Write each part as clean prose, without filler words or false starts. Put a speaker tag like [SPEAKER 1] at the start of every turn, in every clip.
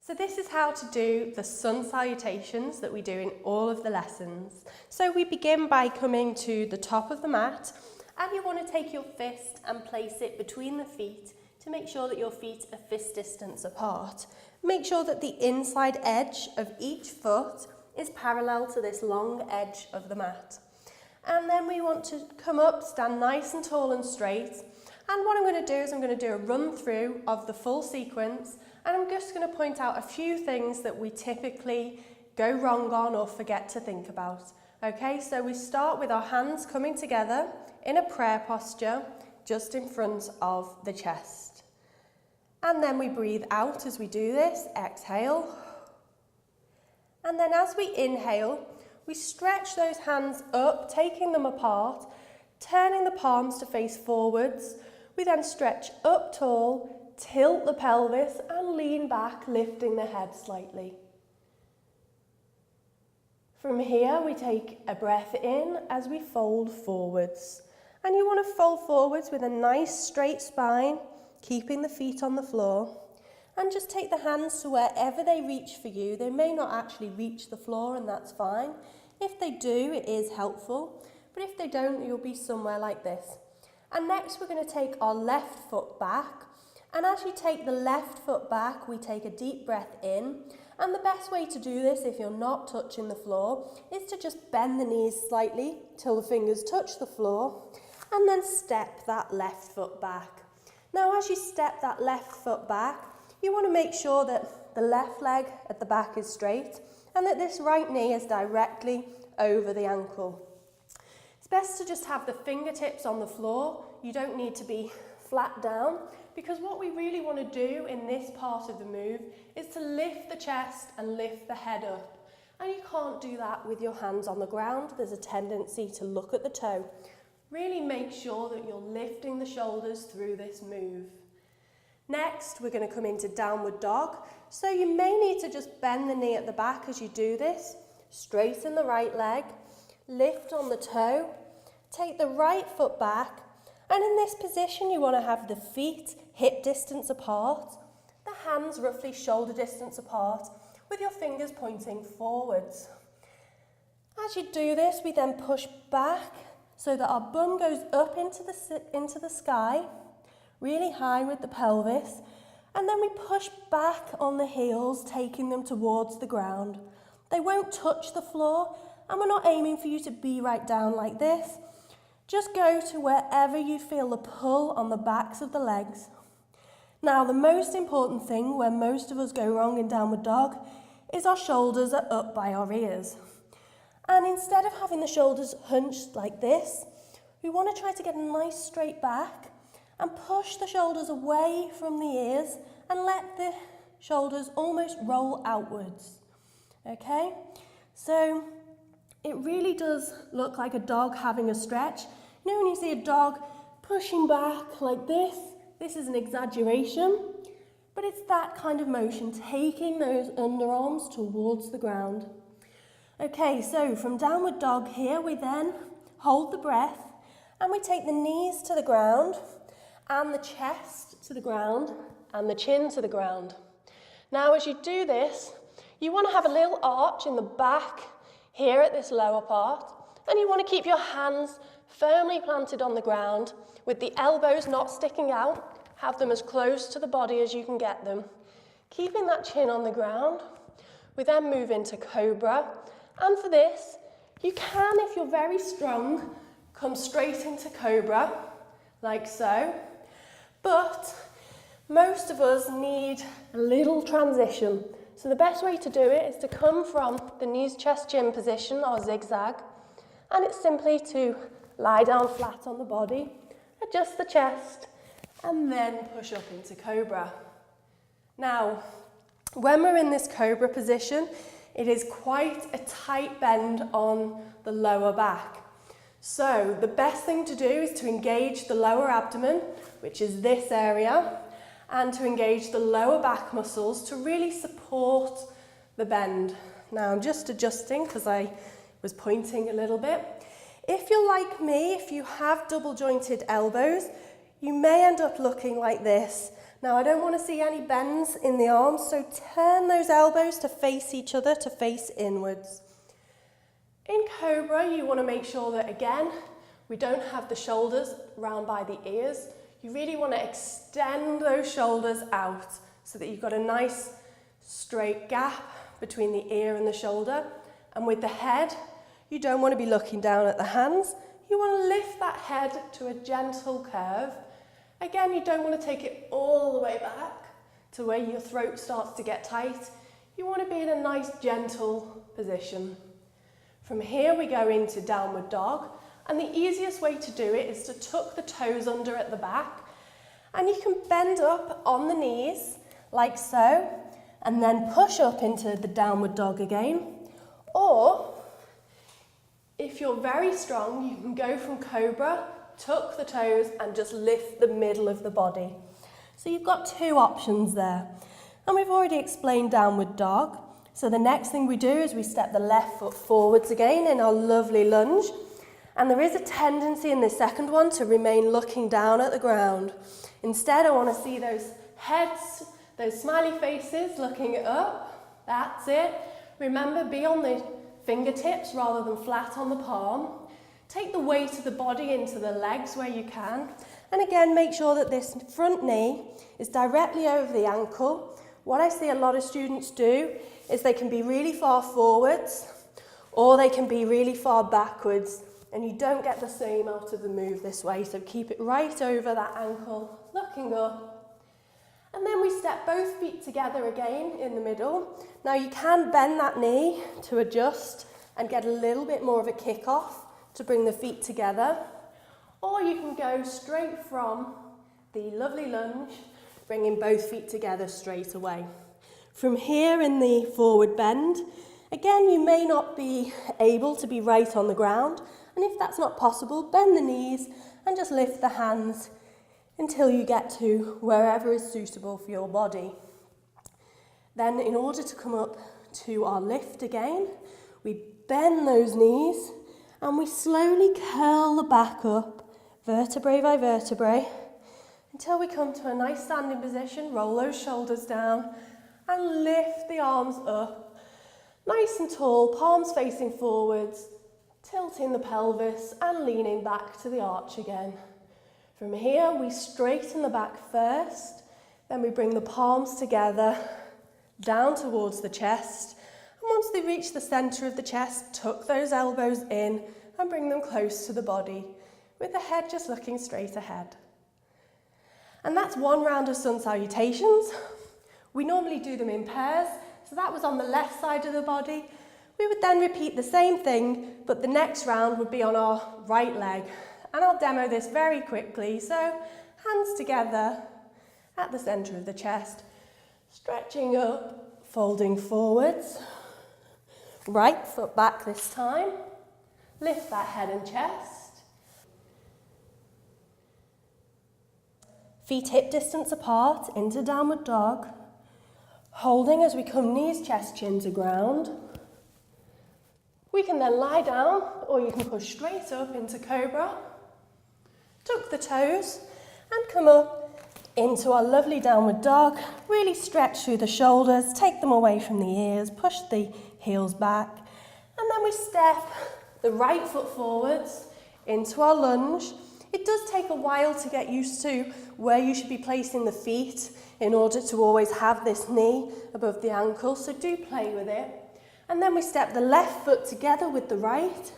[SPEAKER 1] So this is how to do the sun salutations that we do in all of the lessons. So we begin by coming to the top of the mat, and you want to take your fist and place it between the feet to make sure that your feet are fist distance apart. Make sure that the inside edge of each foot is parallel to this long edge of the mat. And then we want to come up, stand nice and tall and straight. And what I'm going to do is I'm going to do a run through of the full sequence, and I'm just going to point out a few things that we typically go wrong on or forget to think about. Okay, so we start with our hands coming together in a prayer posture just in front of the chest. And then we breathe out as we do this, exhale. And then as we inhale, we stretch those hands up, taking them apart, turning the palms to face forwards. We then stretch up tall, tilt the pelvis and lean back, lifting the head slightly. From here, we take a breath in as we fold forwards. And you want to fold forwards with a nice straight spine, keeping the feet on the floor. And just take the hands to wherever they reach for you. They may not actually reach the floor, and that's fine. If they do, it is helpful. But if they don't, you'll be somewhere like this. And next, we're going to take our left foot back. And as you take the left foot back, we take a deep breath in. And the best way to do this, if you're not touching the floor, is to just bend the knees slightly till the fingers touch the floor. And then step that left foot back. Now, as you step that left foot back, you want to make sure that the left leg at the back is straight and that this right knee is directly over the ankle. It's best to just have the fingertips on the floor. You don't need to be flat down, because what we really want to do in this part of the move is to lift the chest and lift the head up. And you can't do that with your hands on the ground. There's a tendency to look at the toe. Really make sure that you're lifting the shoulders through this move. Next, we're going to come into downward dog. So you may need to just bend the knee at the back as you do this. Straighten the right leg, lift on the toe, take the right foot back, and in this position you want to have the feet hip distance apart, the hands roughly shoulder distance apart, with your fingers pointing forwards. As you do this, we then push back so that our bum goes up into the sky, really high with the pelvis, and then we push back on the heels, taking them towards the ground. They won't touch the floor, and we're not aiming for you to be right down like this. Just go to wherever you feel the pull on the backs of the legs. Now, the most important thing where most of us go wrong in downward dog is our shoulders are up by our ears. And instead of having the shoulders hunched like this, we want to try to get a nice straight back and push the shoulders away from the ears and let the shoulders almost roll outwards. Okay? So it really does look like a dog having a stretch. You know when you see a dog pushing back like this is an exaggeration, but it's that kind of motion, taking those underarms towards the ground. Okay, so from downward dog here, we then hold the breath and we take the knees to the ground and the chest to the ground and the chin to the ground. Now, as you do this, you want to have a little arch in the back here at this lower part, and you want to keep your hands firmly planted on the ground with the elbows not sticking out. Have them as close to the body as you can get them. Keeping that chin on the ground, we then move into cobra. And for this, you can, if you're very strong, come straight into cobra, like so. But most of us need a little transition. So the best way to do it is to come from the knees, chest, chin position, or zigzag. And it's simply to lie down flat on the body, adjust the chest, and then push up into cobra. Now, when we're in this cobra position, it is quite a tight bend on the lower back. So the best thing to do is to engage the lower abdomen, which is this area, and to engage the lower back muscles to really support the bend. Now I'm just adjusting because I was pointing a little bit. If you're like me, if you have double jointed elbows, you may end up looking like this. Now, I don't want to see any bends in the arms, so turn those elbows to face each other, to face inwards. In Cobra, you want to make sure that, again, we don't have the shoulders round by the ears. You really want to extend those shoulders out so that you've got a nice straight gap between the ear and the shoulder. And with the head, you don't want to be looking down at the hands. You want to lift that head to a gentle curve. Again, you don't want to take it all the way back to where your throat starts to get tight. You want to be in a nice, gentle position. From here, we go into downward dog. And the easiest way to do it is to tuck the toes under at the back. And you can bend up on the knees, like so, and then push up into the downward dog again. Or, if you're very strong, you can go from Cobra, tuck the toes, and just lift the middle of the body. So you've got two options there. And we've already explained downward dog. So the next thing we do is we step the left foot forwards again in our lovely lunge. And there is a tendency in this second one to remain looking down at the ground. Instead, I want to see those heads, those smiley faces looking up. That's it. Remember, be on the fingertips rather than flat on the palm. Take the weight of the body into the legs where you can. And again, make sure that this front knee is directly over the ankle. What I see a lot of students do is they can be really far forwards or they can be really far backwards. And you don't get the same out of the move this way, so keep it right over that ankle, looking up. And then we step both feet together again in the middle. Now you can bend that knee to adjust and get a little bit more of a kick off to bring the feet together. Or you can go straight from the lovely lunge, bringing both feet together straight away. From here in the forward bend, again, you may not be able to be right on the ground. And if that's not possible, bend the knees and just lift the hands until you get to wherever is suitable for your body. Then in order to come up to our lift again, we bend those knees and we slowly curl the back up, vertebrae by vertebrae, until we come to a nice standing position. Roll those shoulders down and lift the arms up, nice and tall, palms facing forwards, tilting the pelvis and leaning back to the arch again. From here, we straighten the back first, then we bring the palms together, down towards the chest, and once they reach the centre of the chest, tuck those elbows in and bring them close to the body, with the head just looking straight ahead. And that's one round of sun salutations. We normally do them in pairs, so that was on the left side of the body. We would then repeat the same thing, but the next round would be on our right leg. And I'll demo this very quickly. So, hands together at the centre of the chest, stretching up, folding forwards. Right foot back this time. Lift that head and chest. Feet hip distance apart into downward dog. Holding as we come knees, chest, chin to ground. We can then lie down, or you can push straight up into Cobra. Tuck the toes and come up into our lovely downward dog. Really stretch through the shoulders, take them away from the ears, push the heels back. And then we step the right foot forwards into our lunge. It does take a while to get used to where you should be placing the feet in order to always have this knee above the ankle, so do play with it. And then we step the left foot together with the right.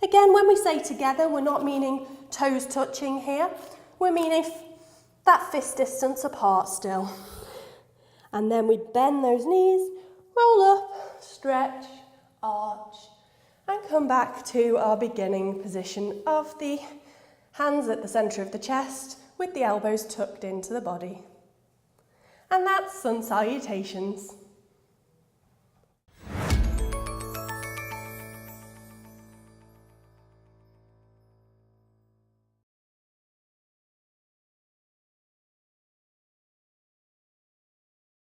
[SPEAKER 1] Again, when we say together, we're not meaning toes touching here. We're meaning that fist distance apart still. And then we bend those knees, roll up, stretch, arch, and come back to our beginning position of the hands at the centre of the chest with the elbows tucked into the body. And that's sun salutations.